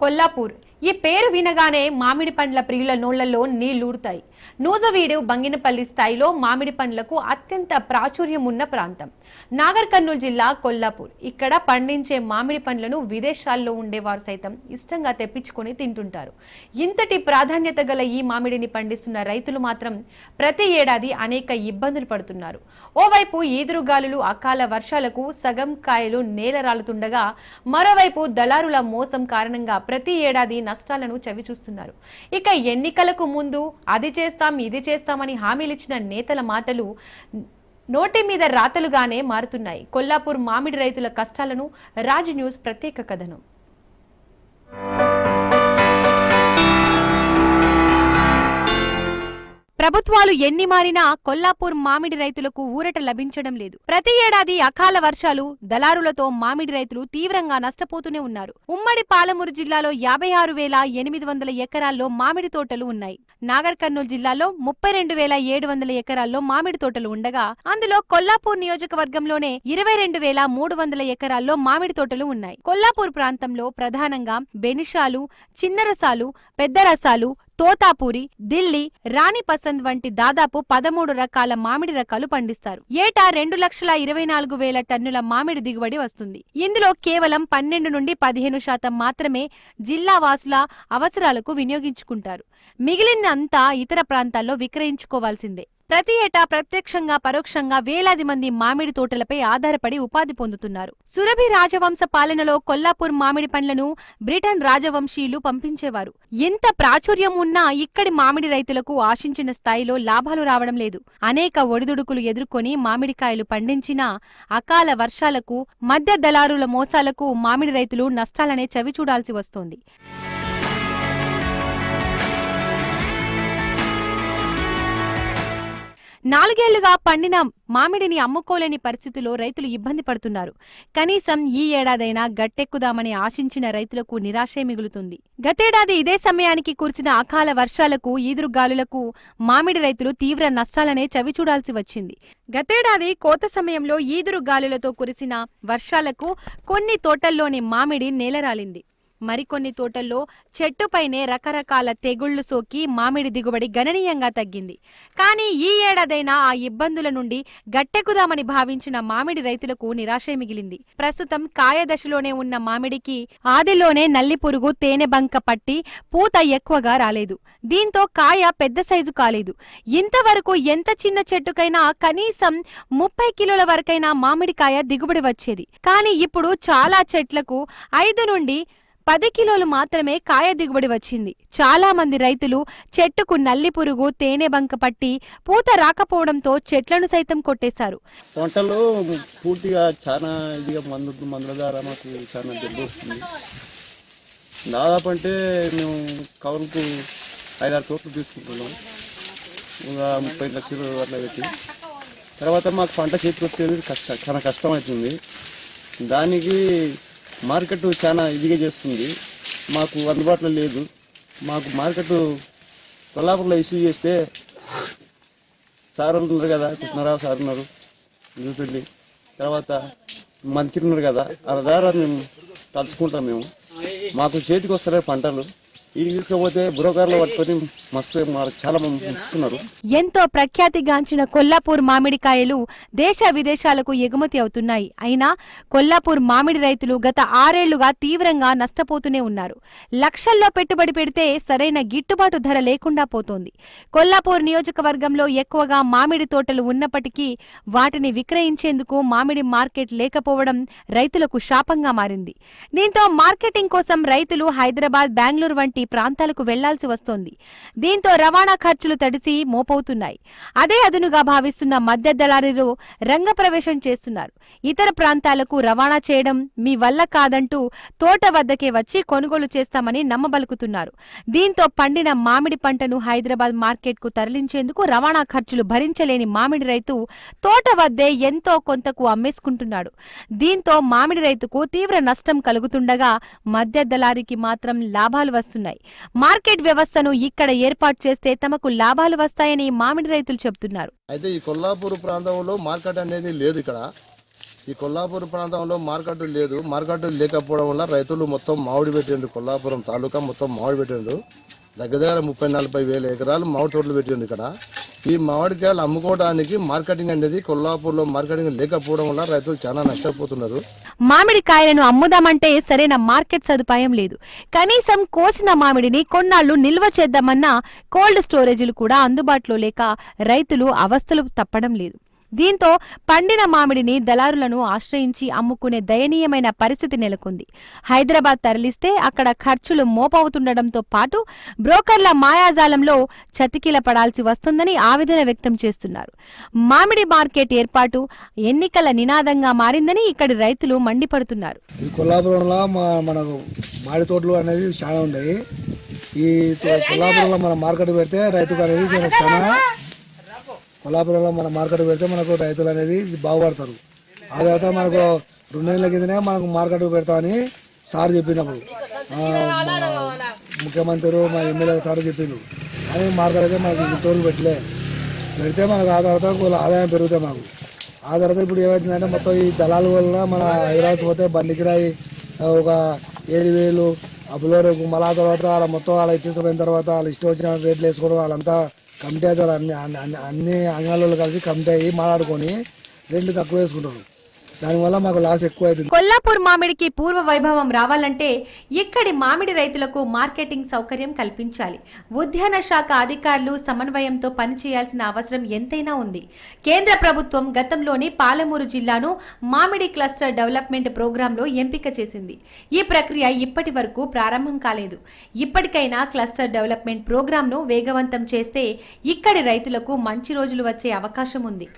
కొల్లాపూర్ ఈ పేరు వినగానే మామిడి పండ్ల ప్రియుల నోళ్లలో నీళ్లూరుతాయి. నూజవీడు బంగినపల్లి స్థాయిలో మామిడి పండ్లకు అత్యంత ప్రాచుర్యం ఉన్న ప్రాంతం నాగర్ కర్నూలు జిల్లా కొల్లాపూర్. ఇక్కడ పండించే మామిడి పండ్లను విదేశాల్లో ఉండేవారు సైతం ఇష్టంగా తెప్పించుకొని తింటుంటారు. ఇంతటి ప్రాధాన్యత గల ఈ మామిడిని పండిస్తున్న రైతులు మాత్రం ప్రతి ఏడాది అనేక ఇబ్బందులు పడుతున్నారు. ఓవైపు ఈదురుగాలులు, అకాల వర్షాలకు సగం కాయలు నేల రాలుతుండగా, మరోవైపు దళారుల మోసం కారణంగా ప్రతి ఏడాది నష్టాలను చవిచూస్తున్నారు. ఇక ఎన్నికలకు ముందు అది చేస్తాం ఇది చేస్తామని హామీలిచ్చిన నేతల మాటలు నోటి మీద రాతలుగానే మారుతున్నాయి. కొల్లాపూర్ మామిడి రైతుల కష్టాలను రాజ్ న్యూస్ ప్రత్యేక కథనం. ప్రభుత్వాలు ఎన్ని మారినా కొల్లాపూర్ మామిడి రైతులకు ఊరట లభించడం లేదు. ప్రతి ఏడాది అకాల వర్షాలు, దళారులతో మామిడి రైతులు తీవ్రంగా నష్టపోతూనే ఉన్నారు. ఉమ్మడి పాలమూరు జిల్లాలో 56,800 ఎకరాల్లో మామిడి తోటలు ఉన్నాయి. నాగర్ కర్నూలు జిల్లాలో 32,700 ఎకరాల్లో మామిడి తోటలు ఉండగా, అందులో కొల్లాపూర్ నియోజకవర్గంలోనే 22,300 ఎకరాల్లో మామిడి తోటలు ఉన్నాయి. కొల్లాపూర్ ప్రాంతంలో ప్రధానంగా బెనిషాలు, చిన్న రసాలు, పెద్ద రసాలు, తోతాపూరి, ఢిల్లీ, రాణి పసంద్ వంటి దాదాపు 13 రకాల మామిడి రకాలు పండిస్తారు. ఏటా 2,24,000 టన్నుల మామిడి దిగుబడి వస్తుంది. ఇందులో కేవలం 12 నుండి 15% మాత్రమే జిల్లా వాసుల అవసరాలకు వినియోగించుకుంటారు. మిగిలిందంతా ఇతర ప్రాంతాల్లో విక్రయించుకోవాల్సిందే. ప్రతి ఏటా ప్రత్యక్షంగా పరోక్షంగా వేలాది మంది మామిడి తోటలపై ఆధారపడి ఉపాధి పొందుతున్నారు. సురభి రాజవంశ పాలనలో కొల్లాపూర్ మామిడి పండ్లను బ్రిటన్ రాజవంశీయులు పంపించేవారు. ఎంత ప్రాచుర్యం ఉన్నా ఇక్కడి మామిడి రైతులకు ఆశించిన స్థాయిలో లాభాలు రావడం లేదు. అనేక ఒడిదుడుకులు ఎదుర్కొని మామిడికాయలు పండించినా అకాల వర్షాలకు, మధ్య దళారుల మోసాలకు మామిడి రైతులు నష్టాలనే చవిచూడాల్సి వస్తోంది. నాలుగేళ్లుగా పండిన మామిడిని అమ్ముకోలేని పరిస్థితిలో రైతులు ఇబ్బంది పడుతున్నారు. కనీసం ఈ ఏడాదైనా గట్టెక్కుదామని ఆశించిన రైతులకు నిరాశే మిగులుతుంది. గతేడాది ఇదే సమయానికి కురిసిన అకాల వర్షాలకు, ఈదురుగాలులకు మామిడి రైతులు తీవ్ర నష్టాలనే చవిచూడాల్సి వచ్చింది. గతేడాది కోత సమయంలో ఈదురుగాలులతో కురిసిన వర్షాలకు కొన్ని తోటల్లోని మామిడి నేలరాలింది. మరికొన్ని తోటల్లో చెట్టుపైనే రకరకాల తెగుళ్లు సోకి మామిడి దిగుబడి గణనీయంగా తగ్గింది. కానీ ఈ ఏడాదైనా ఆ ఇబ్బందుల నుండి గట్టెక్కుదామని భావించిన మామిడి రైతులకు నిరాశే మిగిలింది. ప్రస్తుతం కాయ దశలోనే ఉన్న మామిడికి ఆదిలోనే నల్లి పురుగు, తేనెబంక పట్టి పూత ఎక్కువగా రాలేదు. దీంతో కాయ పెద్ద సైజు కాలేదు. ఇంతవరకు ఎంత చిన్న చెట్టుకైనా కనీసం 30 కిలోల వరకైనా మామిడికాయ దిగుబడి వచ్చేది. కానీ ఇప్పుడు చాలా చెట్లకు 5 నుండి 10 కిలోలు మాత్రమే కాయ దిగుబడి వచ్చింది. చాలా మంది రైతులు చెట్టుకు నల్లి పురుగు, తేనెబంక పట్టి పూత రాకపోవడంతో చెట్లను సైతం కొట్టేశారు. పంటలు పూర్తిగా చాలా ఇదిగా మందుల ద్వారా మాకు చాలా దెబ్బ వస్తుంది. దాదాపు అంటే మేము కౌలుకు 5-6 తోటలు తీసుకుంటున్నాం. ఒక 30 లక్షలు అట్లా పెట్టి తర్వాత మాకు పంట చేతికి వచ్చేది చాలా కష్టం అవుతుంది. దానికి మార్కెట్ చాలా ఇదిగా చేస్తుంది. మాకు అందుబాటులో లేదు. మాకు మార్కెట్ కొల్లాపూర్లో ఇష్యూ చేస్తే సార్ ఉన్నారు కదా, కృష్ణారావు సార్ ఉన్నారు, చూపెళ్ళి తర్వాత మంత్రి ఉన్నారు కదా, ఆ ద్వారా మేము తలుచుకుంటాం. మేము మాకు చేతికి వస్తారు పంటలు, ఇది తీసుకపోతే బ్రోకర్లు పట్టుకొని మస్తు చాలా మంది ఇస్తున్నారు. ఎంతో ప్రఖ్యాతిగాంచిన కొల్లాపూర్ మామిడికాయలు దేశ విదేశాలకు ఎగుమతి అవుతున్నాయి. అయినా కొల్లాపూర్ మామిడి రైతులు గత 6 ఏళ్లుగా తీవ్రంగా నష్టపోతూనే ఉన్నారు. లక్షల్లో పెట్టుబడి పెడితే సరైన గిట్టుబాటు ధర లేకుండా పోతోంది. కొల్లాపూర్ నియోజకవర్గంలో ఎక్కువగా మామిడి తోటలు ఉన్నప్పటికీ వాటిని విక్రయించేందుకు మామిడి మార్కెట్ లేకపోవడం రైతులకు శాపంగా మారింది. దీంతో మార్కెటింగ్ కోసం రైతులు హైదరాబాద్, బెంగళూరు వంటి ప్రాంతాలకు వెళ్లాల్సి వస్తోంది. దీంతో రవాణా ఖర్చులు తడిసి మోపవుతున్నాయి. అదే అదునుగా భావిస్తున్న మధ్య దళారీలు రంగప్రవేశం చేస్తున్నారు. ఇతర ప్రాంతాలకు రవాణా చేయడం మీ వల్ల కాదంటూ తోట వద్దకే వచ్చి కొనుగోలు చేస్తామని నమ్మబలుకుతున్నారు. దీంతో పండిన మామిడి పంటను హైదరాబాద్ మార్కెట్కు తరలించేందుకు రవాణా ఖర్చులు భరించలేని మామిడి రైతు తోట వద్దే ఎంతో కొంతకు అమ్మేసుకుంటున్నాడు. దీంతో మామిడి రైతుకు తీవ్ర నష్టం కలుగుతుండగా మధ్య దళారికి మాత్రం లాభాలు వస్తున్నాయి. మార్కెట్ వ్యవస్థను ఇక్కడ ఏర్పాటు చేస్తే తమకు లాభాలు వస్తాయని మామిడి రైతులు చెబుతున్నారు. అయితే ఈ కొల్లాపూర్ ప్రాంతంలో మార్కెట్ అనేది లేదు. ఇక్కడ ఈ కొల్లాపూర్ ప్రాంతంలో మార్కెట్ లేదు. మార్కెట్ లేకపోవడం వల్ల రైతులు మొత్తం మామిడి పెట్టిండ్రు. కొల్లాపురం తాలూకా మొత్తం మామిడి పెట్టిండ్రు. దగ్గర 30-40 వేల ఎకరాలు మామిడి తోటలు పెట్టిండ్రు. ఇక్కడ ఈ మామిడికాయలు అమ్ముకోవడానికి మార్కెటింగ్ అనేది కొల్లాపూర్లో మార్కెటింగ్ లేకపోవడం వల్ల రైతులు చాలా నష్టపోతున్నారు. మామిడికాయలను అమ్ముదామంటే సరైన మార్కెట్ సదుపాయం లేదు. కనీసం కోసిన మామిడిని కొన్నాళ్లు నిల్వ చేద్దామన్నా కోల్డ్ స్టోరేజీలు కూడా అందుబాటులో లేక రైతులు అవస్థలు తప్పడం లేదు. దీంతో పండిన మామిడిని దళారులను ఆశ్రయించి అమ్ముకునే దయనీయమైన పరిస్థితి నెలకొంది. హైదరాబాద్ తరలిస్తే అక్కడ ఖర్చులు మోపవుతుండటంతో పాటు బ్రోకర్ల మాయాజాలంలో చతికిల పడాల్సి వస్తుందని ఆవేదన వ్యక్తం చేస్తున్నారు. మామిడి మార్కెట్ ఏర్పాటు ఎన్నికల నినాదంగా మారిందని ఇక్కడి రైతులు మండిపడుతున్నారు. ఈ కొల్లాపురంలో మనకు మామిడి తోటలు అనేది చాలా ఉన్నాయి. ఈ కొల్లాపురంలో మన మార్కెట్ పెడితే రైతుకు అనేది చాలా కొల్లాపురంలో మన మార్కెట్ పెడితే మనకు రైతులు అనేది బాగుపడతారు. ఆ తర్వాత మనకు 2 నెలల కిందనే మనకు మార్కెట్ పెడతామని సార్ చెప్పినప్పుడు ముఖ్యమంత్రి మా ఎమ్మెల్యే సార్ చెప్పిండు. కానీ మార్కెట్ అయితే మనకు ఇంతవరకు పెడితే మనకు ఆ తర్వాత ఆదాయం పెరుగుతాయి మాకు. ఆ తర్వాత ఇప్పుడు ఏమవుతుందంటే మొత్తం ఈ దళాల వల్ల మన హైదరాబాద్ పోతే బండి కిరాయి ఒక 7,000 ఆ బులోరకు మళ్ళీ ఆ తర్వాత అలా మొత్తం అలా ఇచ్చేసిపోయిన తర్వాత వాళ్ళు ఇష్టం వచ్చిన రేట్లు వేసుకోవడం వాళ్ళంతా కమిటీ అవుతారు. అన్ని అంగాలలో కలిసి కమిటీ అయ్యి మాట్లాడుకొని రేట్లు తక్కువ వేసుకుంటారు. దానివల్ల మాకు లాస్ ఎక్కువ అవుతుంది. కొల్లాపూర్ మామిడికి పూర్వ వైభవం రావాలంటే ఇక్కడి మామిడి రైతులకు మార్కెటింగ్ సౌకర్యం కల్పించాలి. ఉద్యాన శాఖ అధికారులు సమన్వయంతో పనిచేయాల్సిన అవసరం ఎంతైనా ఉంది. కేంద్ర ప్రభుత్వం గతంలోని పాలమూరు జిల్లాను మామిడి క్లస్టర్ డెవలప్మెంట్ ప్రోగ్రాంలో ఎంపిక చేసింది. ఈ ప్రక్రియ ఇప్పటి వరకు ప్రారంభం కాలేదు. ఇప్పటికైనా క్లస్టర్ డెవలప్మెంట్ ప్రోగ్రాంను వేగవంతం చేస్తే ఇక్కడి రైతులకు మంచి రోజులు వచ్చే అవకాశం ఉంది.